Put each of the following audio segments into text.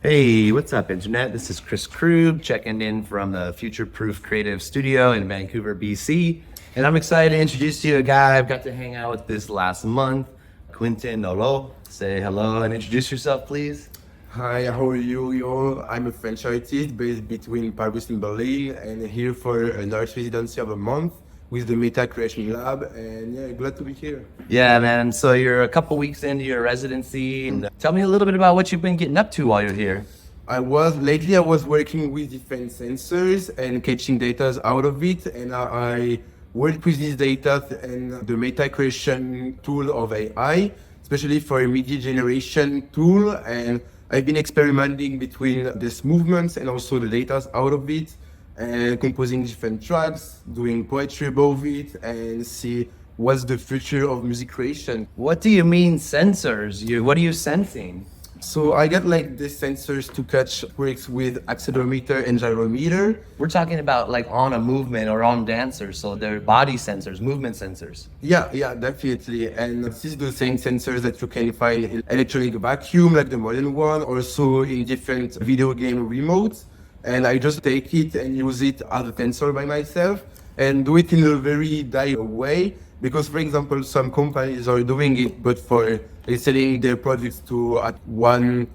Hey, what's up, Internet? This is Chris Krug checking in from the Future Proof Creative Studio in Vancouver, BC. And I'm excited to introduce you to a guy I've got to hang out with this last month, Quentin Nolot. Say hello and introduce yourself, please. Hi, how are you? I'm a French artist based between Paris and Berlin and here for an art residency of a month with the Metacreation Lab, and yeah, glad to be here. Yeah, man. So you're a couple weeks into your residency. And tell me a little bit about what you've been getting up to while you're here. I was working with different sensors and catching data out of it, and I work with these data and the Metacreation tool of AI, especially for a media generation tool, and I've been experimenting between these movements and also the data out of it, and composing different tracks, doing poetry above it, and see what's the future of music creation. What do you mean sensors? What are you sensing? So I got like these sensors to catch breaks with accelerometer and gyrometer. We're talking about like on a movement or on dancers, so they're body sensors, movement sensors. Yeah, definitely. And this is the same sensors that you can find in electronic vacuum, like the modern one, also in different video game remotes. And I just take it and use it as a sensor by myself and do it in a very direct way. Because, for example, some companies are doing it, but they're selling their products to at $100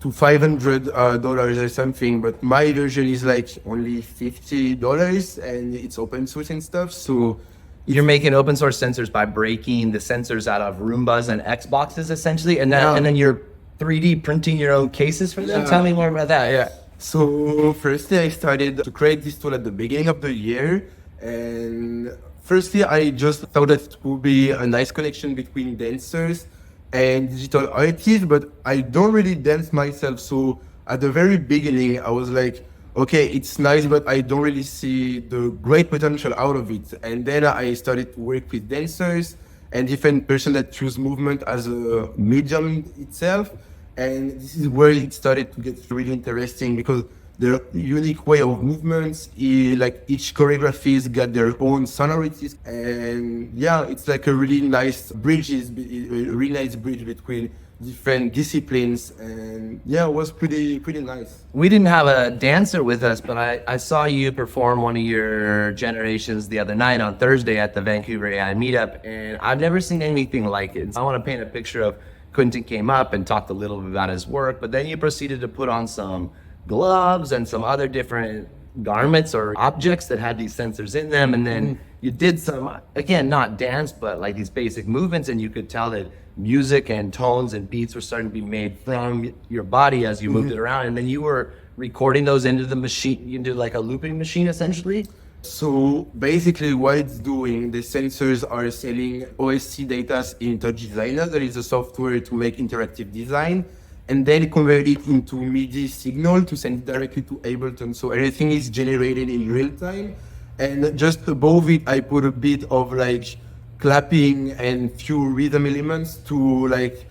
to $500 or something. But my version is like only $50, and it's open source and stuff. So you're making open source sensors by breaking the sensors out of Roombas and Xboxes, essentially, and then you're 3D printing your own cases for them. Yeah. Tell me more about that. Yeah. So firstly, I started to create this tool at the beginning of the year, and firstly, I just thought that it would be a nice connection between dancers and digital artists, but I don't really dance myself. So at the very beginning, I was like, okay, it's nice, but I don't really see the great potential out of it. And then I started to work with dancers and different person that choose movement as a medium itself. And this is where it started to get really interesting because the unique way of movements, like each choreography's got their own sonorities, and yeah, it's like a really nice bridge between different disciplines, and yeah, it was pretty nice. We didn't have a dancer with us, but I saw you perform one of your generations the other night on Thursday at the Vancouver AI Meetup, and I've never seen anything like it. I want to paint a picture of Quentin came up and talked a little bit about his work, but then you proceeded to put on some gloves and some other different garments or objects that had these sensors in them, and then you did some, again, not dance, but like these basic movements, and you could tell that music and tones and beats were starting to be made from your body as you moved it around, and then you were recording those into the machine, into like a looping machine essentially. So basically what it's doing, the sensors are sending OSC data in Touch Designer, that is a software to make interactive design, and then convert it into MIDI signal to send it directly to Ableton. So everything is generated in real time. And just above it, I put a bit of like clapping and few rhythm elements to like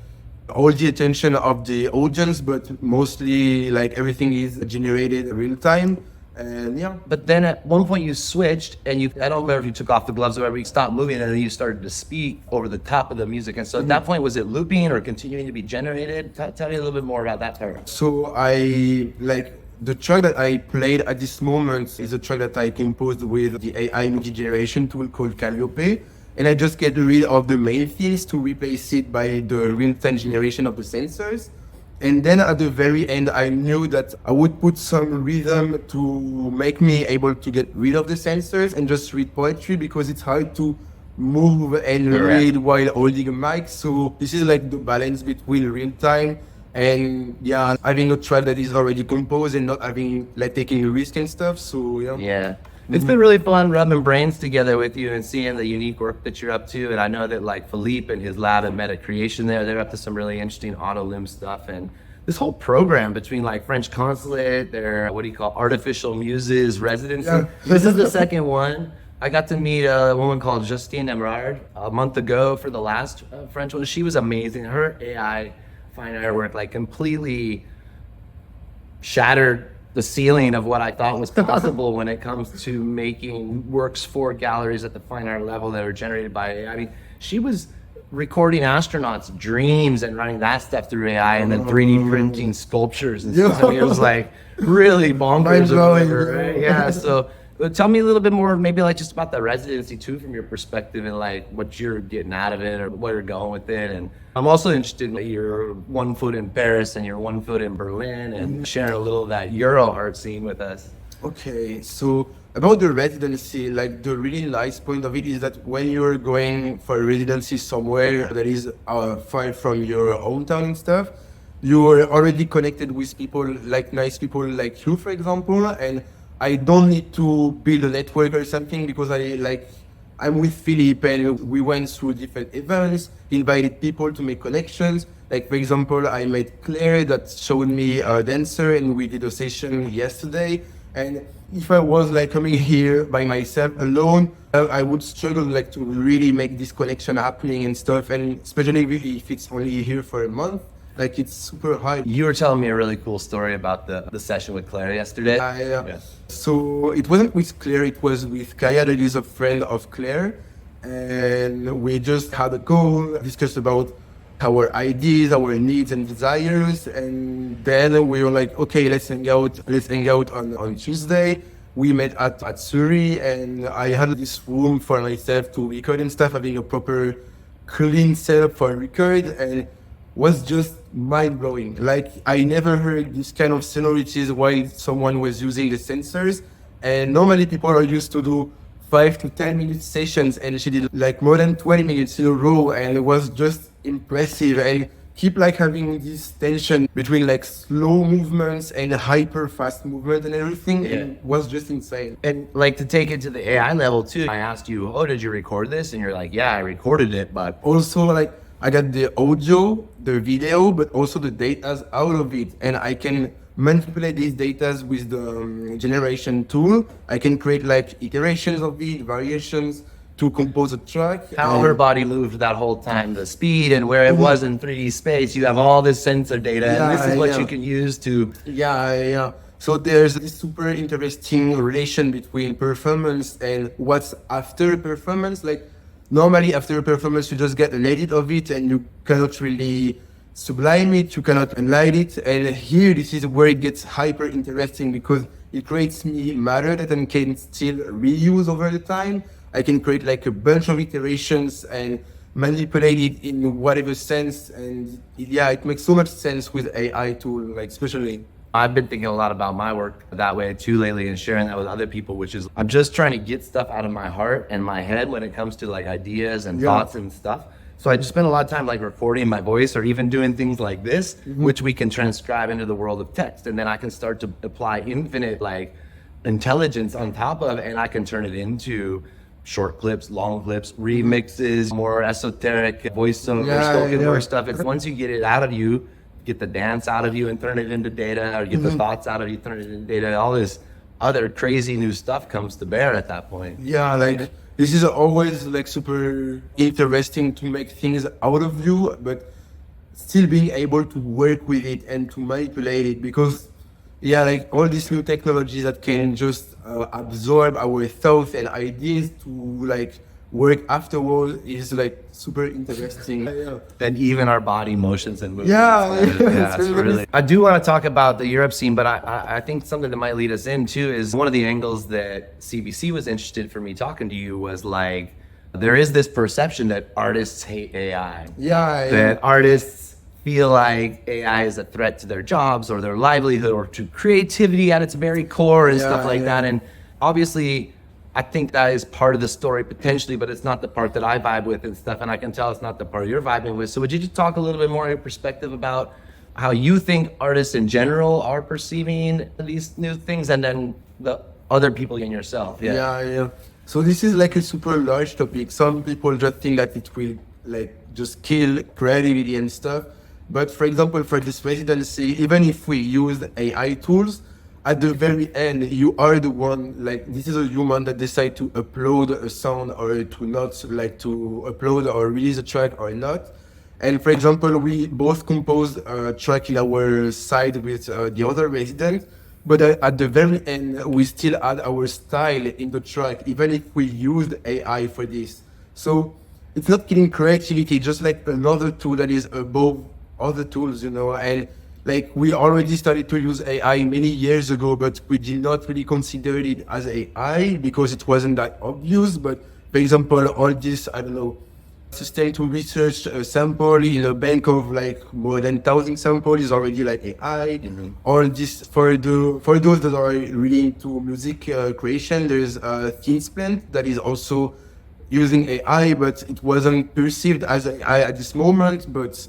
hold the attention of the audience, but mostly like everything is generated real time. And yeah. But then at one point you switched and I don't remember if you took off the gloves or whatever, you stopped moving and then you started to speak over the top of the music. And so at that point, was it looping or continuing to be generated? Tell me a little bit more about that part. So the track that I played at this moment is a track that I composed with the AI media generation tool called Calliope. And I just get rid of the main themes to replace it by the real-time generation of the sensors. And then at the very end, I knew that I would put some rhythm to make me able to get rid of the sensors and just read poetry, because it's hard to move and read while holding a mic. So this is like the balance between real time and yeah, having a track that is already composed and not having like taking a risk and stuff. So yeah. It's been really fun rubbing brains together with you and seeing the unique work that you're up to. And I know that like Philippe and his lab at Metacreation they're up to some really interesting auto limb stuff. And this whole program between like French Consulate, their, artificial muses residency. Yeah. This is the second one. I got to meet a woman called Justine Emerard a month ago for the last French one. She was amazing. Her AI fine art work like completely shattered the ceiling of what I thought was possible when it comes to making works for galleries at the fine art level that were generated by AI. I mean, she was recording astronauts' dreams and running that stuff through AI and then 3D printing sculptures and stuff. I mean, it was like really bonkers. Right? Yeah. So tell me a little bit more, maybe like just about the residency too, from your perspective and like what you're getting out of it or where you're going with it. And I'm also interested in your 1 foot in Paris and your 1 foot in Berlin and sharing a little of that Euro art scene with us. Okay, so about the residency, like the really nice point of it is that when you're going for a residency somewhere that is far from your hometown and stuff, you're already connected with people, like nice people like you, for example, and I don't need to build a network or something because I'm with Philippe and we went through different events, invited people to make connections. Like for example, I met Claire that showed me a dancer and we did a session yesterday. And if I was like coming here by myself alone, I would struggle like to really make this connection happening and stuff. And especially really if it's only here for a month, like it's super hard. You were telling me a really cool story about the session with Claire yesterday. Yeah. So it wasn't with Claire, it was with Kaya, that is a friend of Claire. And we just had a call, discussed about our ideas, our needs and desires. And then we were like, okay, let's hang out on Tuesday. We met at Suri and I had this room for myself to record and stuff, having a proper clean setup for record, and was just mind-blowing. Like I never heard this kind of sonorities while someone was using the sensors, and normally people are used to do 5 to 10 minute sessions, and she did like more than 20 minutes in a row, and it was just impressive. And keep like having this tension between like slow movements and hyper fast movement and everything. Yeah. It was just insane. And like to take it to the AI level too, I asked you, oh, did you record this? And you're like, yeah, I recorded it, but also like I got the audio, the video, but also the data out of it, and I can manipulate these data with the generation tool. I can create like iterations of it, variations to compose a track. How her body moved that whole time, the speed and where it was in 3D space. You have all this sensor data, and this is what you can use to... Yeah. So there's this super interesting relation between performance and what's after performance. Like normally after a performance, you just get an edit of it and you cannot really sublime it, you cannot enlight it. And here, this is where it gets hyper interesting because it creates me matter that I can still reuse over the time. I can create like a bunch of iterations and manipulate it in whatever sense. And it makes so much sense with AI tool, like especially. I've been thinking a lot about my work that way too lately and sharing that with other people, which is I'm just trying to get stuff out of my heart and my head when it comes to like ideas and thoughts and stuff. So I just spend a lot of time like recording my voice or even doing things like this, which we can transcribe into the world of text. And then I can start to apply infinite like intelligence on top of it, and I can turn it into short clips, long clips, remixes, more esoteric voiceover, spoken word stuff. It's once you get it out of you, get the dance out of you and turn it into data, or get the thoughts out of you, turn it into data, all this other crazy new stuff comes to bear at that point. Yeah, like this is always like super interesting to make things out of you, but still being able to work with it and to manipulate it, because like all these new technologies that can just absorb our thoughts and ideas to like work afterwards is like super interesting. And even our body motions and movements. Yeah, it's really. I do want to talk about the Europe scene, but I think something that might lead us in too is one of the angles that CBC was interested for me talking to you was like, there is this perception that artists hate AI. That artists feel like AI is a threat to their jobs or their livelihood or to creativity at its very core and stuff like that. And obviously, I think that is part of the story potentially, but it's not the part that I vibe with and stuff. And I can tell it's not the part you're vibing with. So would you just talk a little bit more in your perspective about how you think artists in general are perceiving these new things, and then the other people in yourself? So this is like a super large topic. Some people just think that it will like just kill creativity and stuff. But for example, for this residency, even if we use AI tools, at the very end, you are the one, like this is a human that decide to upload a sound or to not, like to upload or release a track or not. And for example, we both composed a track in our side with the other resident, but at the very end, we still add our style in the track, even if we used AI for this. So it's not killing creativity, just like another tool that is above other tools, and like we already started to use AI many years ago, but we did not really consider it as AI because it wasn't that obvious. But for example, all this, I don't know, sustainable research sample in a bank of like more than 1,000 samples is already like AI. All this for those that are really into music creation, there's a Themes Plant that is also using AI, but it wasn't perceived as AI at this moment, but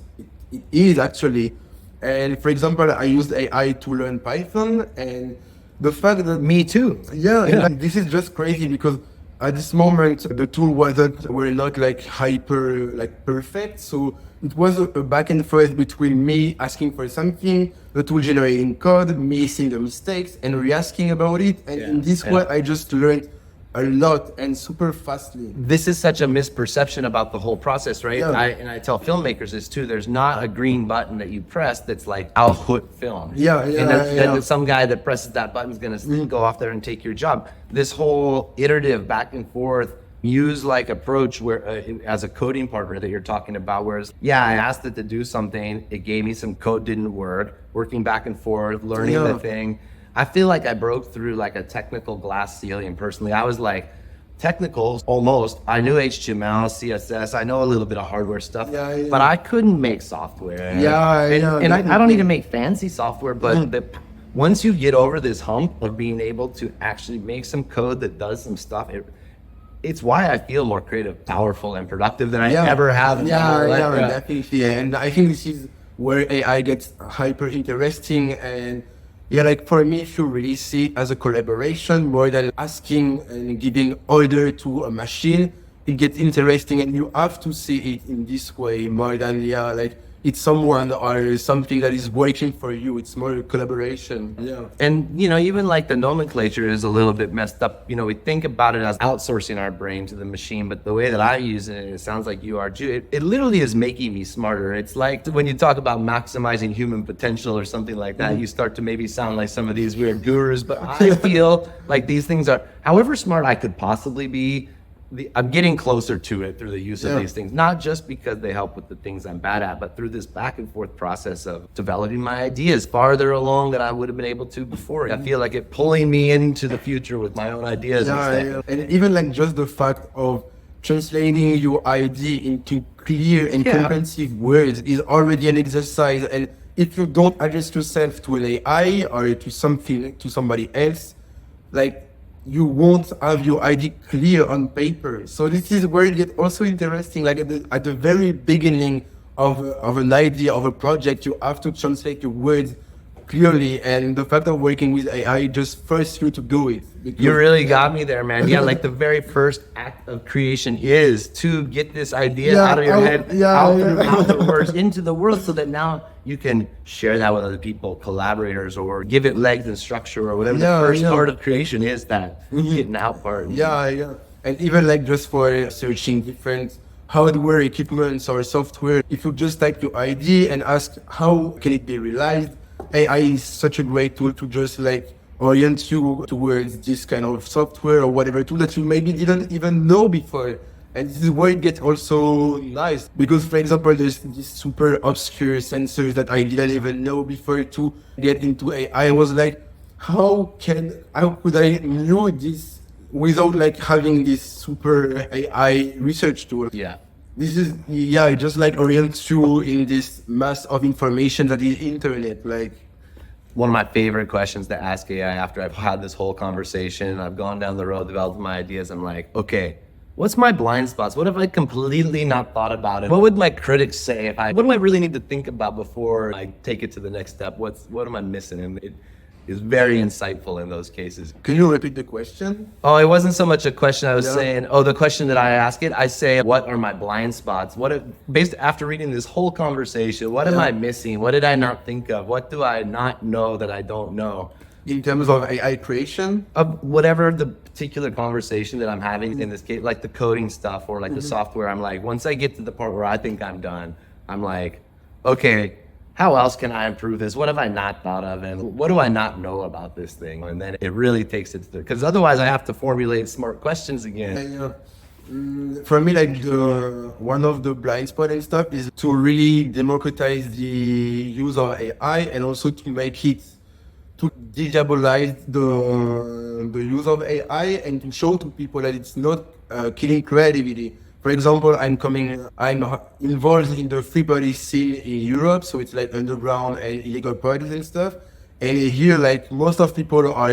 it is actually. And for example, I used AI to learn Python, and the fact that Me too. yeah. And this is just crazy because at this moment the tool were not like hyper like perfect, so it was a back and forth between me asking for something, the tool generating code, me seeing the mistakes and re-asking about it, and in this way I just learned a lot and super fastly. This is such a misperception about the whole process, right? Yeah. I tell filmmakers this too. There's not a green button that you press that's like output film. And then some guy that presses that button is going to go off there and take your job. This whole iterative back and forth use like approach where as a coding partner that you're talking about, whereas I asked it to do something, it gave me some code, didn't work, working back and forth, learning the thing. I feel like I broke through like a technical glass ceiling personally. I was like, technical, almost. I knew HTML, CSS, I know a little bit of hardware stuff, but I couldn't make software. And I don't even make fancy software, but once you get over this hump of being able to actually make some code that does some stuff, it's why I feel more creative, powerful, and productive than I ever have. Definitely. And I think this is where AI gets hyper interesting. And like for me, if you really see it as a collaboration more than asking and giving order to a machine, it gets interesting, and you have to see it in this way more than like it's someone or something that is working for you. It's more a collaboration. And even like the nomenclature is a little bit messed up. We think about it as outsourcing our brain to the machine, but the way that I use it, it sounds like you are too, it literally is making me smarter. It's like when you talk about maximizing human potential or something like that, you start to maybe sound like some of these weird gurus, but I feel like these things are, however smart I could possibly be, I'm getting closer to it through the use of these things, not just because they help with the things I'm bad at, but through this back and forth process of developing my ideas farther along than I would have been able to before. I feel like it pulling me into the future with my own ideas. And even like just the fact of translating your idea into clear and comprehensive words is already an exercise. And if you don't adjust yourself to an AI or to somebody else, like, you won't have your idea clear on paper. So this is where it gets also interesting. Like at the very beginning of an idea, of a project, you have to translate your words clearly. And the fact of working with AI just forces you to do it. You really got me there, man. Like the very first act of creation is to get this idea out of your head, out the words, into the world, so that now you can share that with other people, collaborators, or give it legs and structure, or whatever the first part of creation is, that getting out part. And even like just for searching different hardware equipments or software, if you just type your idea and ask how can it be realized, AI is such a great tool to just like orient you towards this kind of software or whatever tool that you maybe didn't even know before. And this is where it gets also nice, because for example, there's these super obscure sensors that I didn't even know before to get into AI. I was like, how could I know this without like having this super AI research tool? This is, it just like orients you in this mass of information that is internet. Like, one of my favorite questions to ask AI after I've had this whole conversation and I've gone down the road, developed my ideas, I'm like, okay, what's my blind spots? What have I completely not thought about? What would my critics say what do I really need to think about before I take it to the next step? What am I missing? And it is very insightful in those cases. Can you repeat the question? Oh, it wasn't so much a question. I was saying, the question that I ask it, I say, what are my blind spots? Based after reading this whole conversation, what am I missing? What did I not think of? What do I not know that I don't know? In terms of AI creation? Of whatever the particular conversation that I'm having, in this case, like the coding stuff or like the software, I'm like, once I get to the part where I think I'm done, I'm like, okay, how else can I improve this? What have I not thought of? And what do I not know about this thing? And then it really takes it to because otherwise I have to formulate smart questions again. For me, like one of the blind spots and stuff is to really democratize the use of AI and also to make it to diabolize the use of AI and to show to people that it's not killing creativity. For example, I'm involved in the free party scene in Europe, so it's like underground and illegal parties and stuff. And here, like most of people are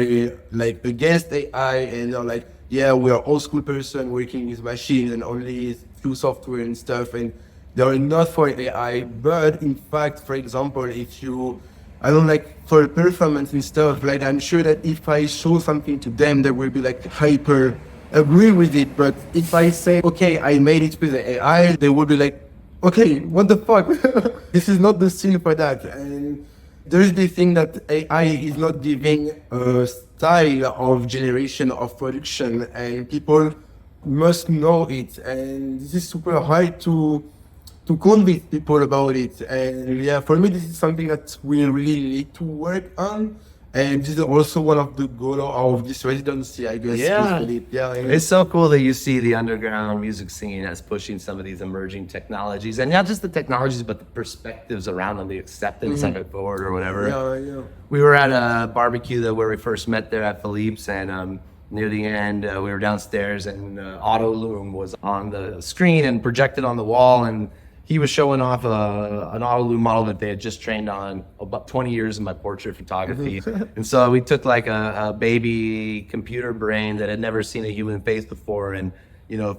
like against AI and are like, yeah, we are old school person working with machines and only through software and stuff, and they are not for AI. But in fact, for example, if you I don't like for performance and stuff, like I'm sure that if I show something to them, they will be like hyper agree with it. But if I say, okay, I made it with the AI, they will be like, okay, what the fuck? This is not the scene for that. And there's the thing that AI is not giving a style of generation of production, and people must know it. And this is super hard to convince people about it. And yeah, for me, this is something that we really need to work on. And this is also one of the goals of this residency, I guess. Yeah. Yeah. It's so cool that you see the underground music scene as pushing some of these emerging technologies, and not just the technologies, but the perspectives around them, the acceptance of it forward or whatever. Yeah. We were at a barbecue where we first met there at Philippe's, and near the end, we were downstairs, and Auto Loom was on the screen and projected on the wall, and he was showing off an Auto Loom model that they had just trained on about 20 years in my portrait photography. And so we took like a baby computer brain that had never seen a human face before and,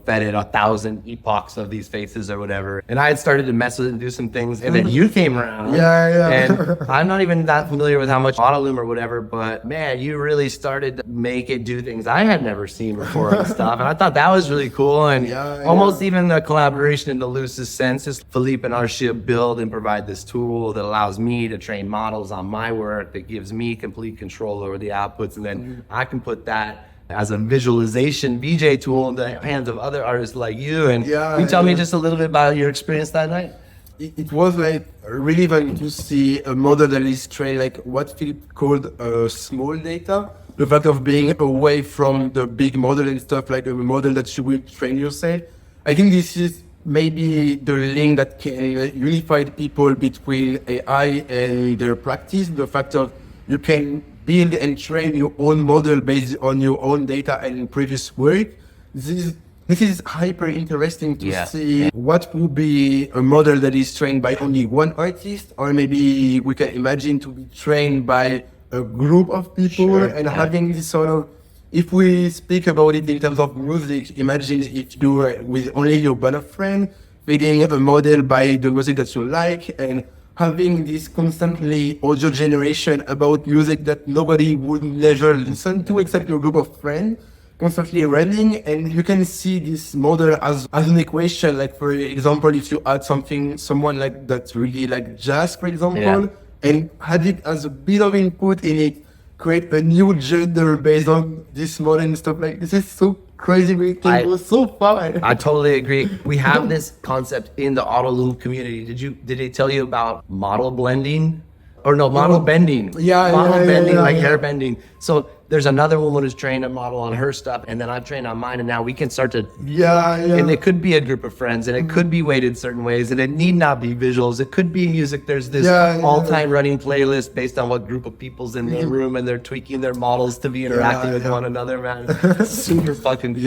fed it 1,000 epochs of these faces or whatever. And I had started to mess with it and do some things. And then you came around. Yeah. And I'm not even that familiar with how much Auto Loom or whatever, but man, you really started to make it do things I had never seen before and stuff. And I thought that was really cool. And almost even the collaboration in the loosest sense is Philippe and Arshia build and provide this tool that allows me to train models on my work, that gives me complete control over the outputs. And then I can put that as a visualization VJ tool in the hands of other artists like you. And can you tell me just a little bit about your experience that night? It was like really fun to see a model that is trained like what Philip called small data. The fact of being away from the big model and stuff, like a model that you will train yourself. I think this is maybe the link that can unify the people between AI and their practice. The fact of you can build and train your own model based on your own data and previous work. This is hyper interesting to see what would be a model that is trained by only one artist, or maybe we can imagine to be trained by a group of people and having this sort of, if we speak about it in terms of music, imagine if you were with only your band of friends, feeding a model by the music that you like, and having this constantly audio generation about music that nobody would never listen to except your group of friends, constantly running. And you can see this model as an equation. Like for example, if you add someone like that's really like jazz, for example, and had it as a bit of input in it, create a new gender based on this model and stuff. Like this is so crazy. It was so fun. I totally agree. We have this concept in the Auto Loom community. Did they tell you about model blending? Or no, model bending. Model bending, like hair bending. So there's another woman who's trained a model on her stuff, and then I've trained on mine, and now we can start to and it could be a group of friends, and it could be weighted certain ways, and it need not be visuals. It could be music. There's this all-time running playlist based on what group of people's in the room, and they're tweaking their models to be interacting with one another, man. Super fucking cool.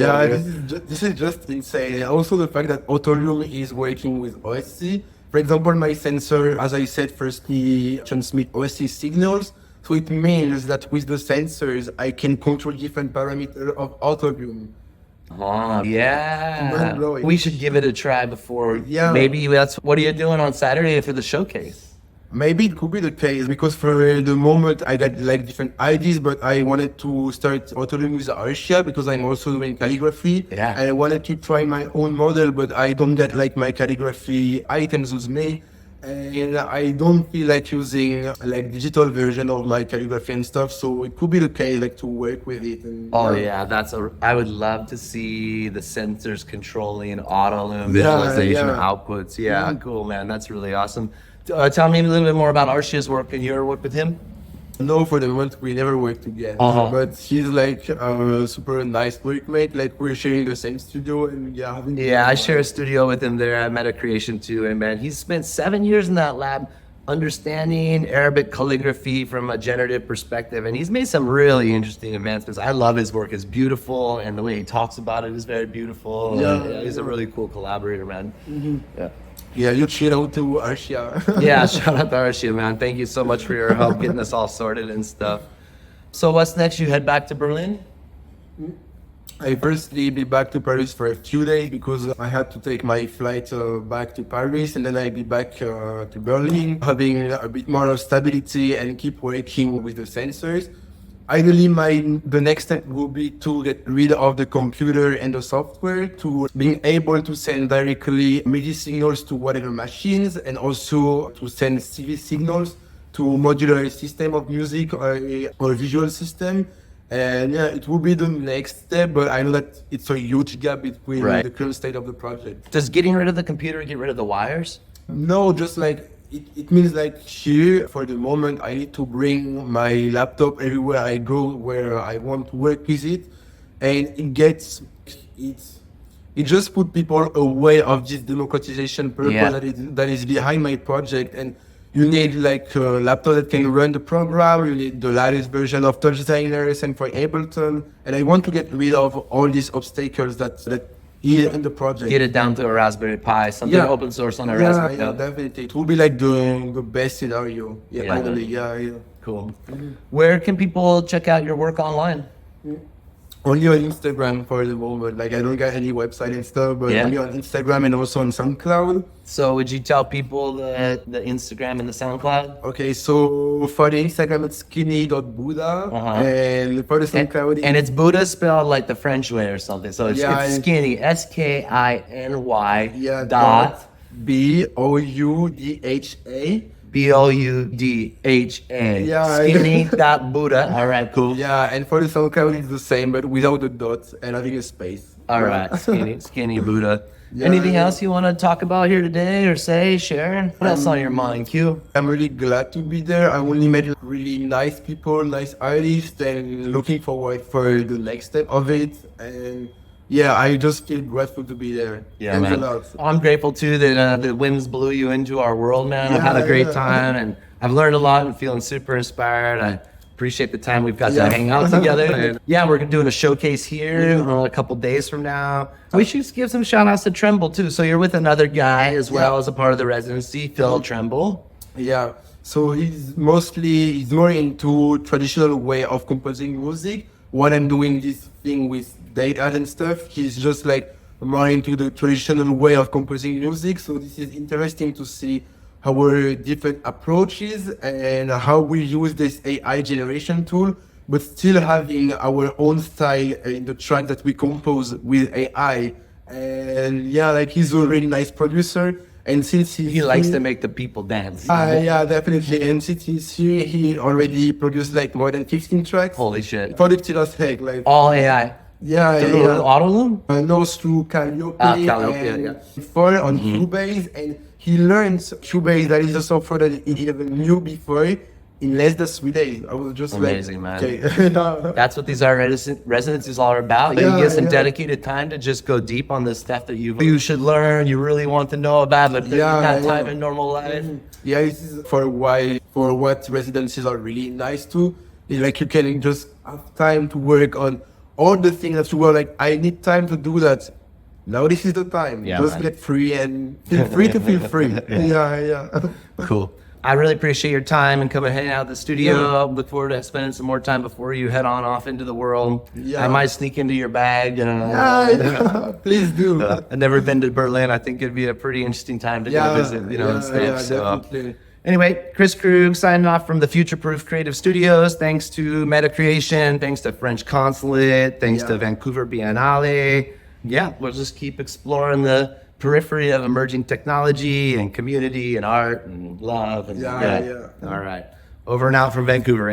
This is just insane. And also the fact that Auto Loom is working with OSC. For example, my sensor, as I said, firstly transmit OSC signals. So it means that with the sensors, I can control different parameters of Auto Loom. Oh, yeah. We should give it a try before. Maybe what are you doing on Saturday for the showcase? Maybe it could be the case, because for the moment I got like different ideas, but I wanted to start Auto Loom with Arshia because I'm also doing calligraphy. And I wanted to try my own model, but I don't get like my calligraphy items with me. And I don't feel like using like digital version of my calligraphy and stuff, so it could be the case like to work with it. And, I would love to see the sensors controlling Auto Loom visualization outputs. Cool, man. That's really awesome. Tell me a little bit more about Arshia's work and your work with him. No, for the moment we never work together. But he's like a super nice workmate. Like we're sharing the same studio and yeah, having Yeah, I share a studio with him there at Metacreation too, and man, he's spent 7 years in that lab understanding Arabic calligraphy from a generative perspective, and he's made some really interesting advancements. I love his work; it's beautiful, and the way he talks about it is very beautiful. Yeah, he's a really cool collaborator, man. Yeah. Yeah, you shout out to Arshia. Yeah, shout out to Arshia, man. Thank you so much for your help getting this all sorted and stuff. So what's next? You head back to Berlin? I firstly be back to Paris for a few days because I had to take my flight back to Paris, and then I'll be back to Berlin, having a bit more of stability and keep working with the sensors. Ideally, the next step will be to get rid of the computer and the software, to being able to send directly MIDI signals to whatever machines, and also to send CV signals to modular system of music or visual system. And yeah, it will be the next step, but I know that it's a huge gap between the current state of the project. Does getting rid of the computer get rid of the wires? No, just like it means like here for the moment I need to bring my laptop everywhere I go where I want to work with it, and it just put people away of this democratization purpose that is behind my project. And you need like a laptop that can run the program, you need the latest version of Touch Designers and for Ableton, and I want to get rid of all these obstacles that here in the project. Get it down to a Raspberry Pi, something open source on a Raspberry Pi. Yeah, definitely. It will be like the best scenario. Yeah. Cool. Where can people check out your work online? Only on Instagram for the moment. Like I don't got any website and stuff, but only on Instagram and also on SoundCloud. So would you tell people the Instagram and the SoundCloud? Okay, so for the Instagram it's skinny.buddha, and for the SoundCloud and it's Buddha spelled like the French way or something. So it's skinny, SKINY dot BOUDHA. BOUDHA. Skinny.Buddha. All right, cool. Yeah, and for the SoundCloud it's the same, but without the dots and having a space. All right, skinny Buddha. Anything else you want to talk about here today or say, share? What else on your mind, Q? I'm really glad to be there. I only met really nice people, nice artists, and looking forward for the next step of it. And yeah, I just feel grateful to be there. Yeah, man. I'm grateful too that the winds blew you into our world, man. I've had a great time, and I've learned a lot and feeling super inspired. I appreciate the time we've got to hang out together. And yeah, we're doing a showcase here a couple days from now. We should give some shout outs to Tremble too. So you're with another guy as well as a part of the residency, Phil Tremble. Yeah, so he's more into traditional way of composing music. When I'm doing this thing with data and stuff, he's just like more into the traditional way of composing music. So this is interesting to see our different approaches and how we use this AI generation tool, but still having our own style in the track that we compose with AI. And yeah, like he's a really nice producer. And since he likes to make the people dance. Yeah, definitely. And since he's here, he already produced like more than 15 tracks. Holy shit. Produced us like all AI. Yeah. Autoloom? No, through Calliope. Before on Cubase, and he learned Cubase, that is a software that he never knew before, in less than 3 days. I was just amazing, like, man. Okay. That's what these art residencies are about. You get some dedicated time to just go deep on the stuff that you should learn, you really want to know about, but not time in normal life. Yeah, this is for what residencies are really nice too. Like you can just have time to work on all the things that you were like, I need time to do that. Now this is the time. Just get free and feel free to feel free. Yeah. Cool. I really appreciate your time and coming hang out at the studio. Look forward to spending some more time before you head on off into the world. I might sneak into your bag. Please do. I've never been to Berlin. I think it'd be a pretty interesting time to go visit, and stuff. Definitely. Anyway, Chris Krug signing off from the Future Proof Creative Studios. Thanks to Metacreation, thanks to French Consulate, thanks to Vancouver Biennale. Yeah, we'll just keep exploring the periphery of emerging technology and community and art and love. And, All right. Over and out from Vancouver.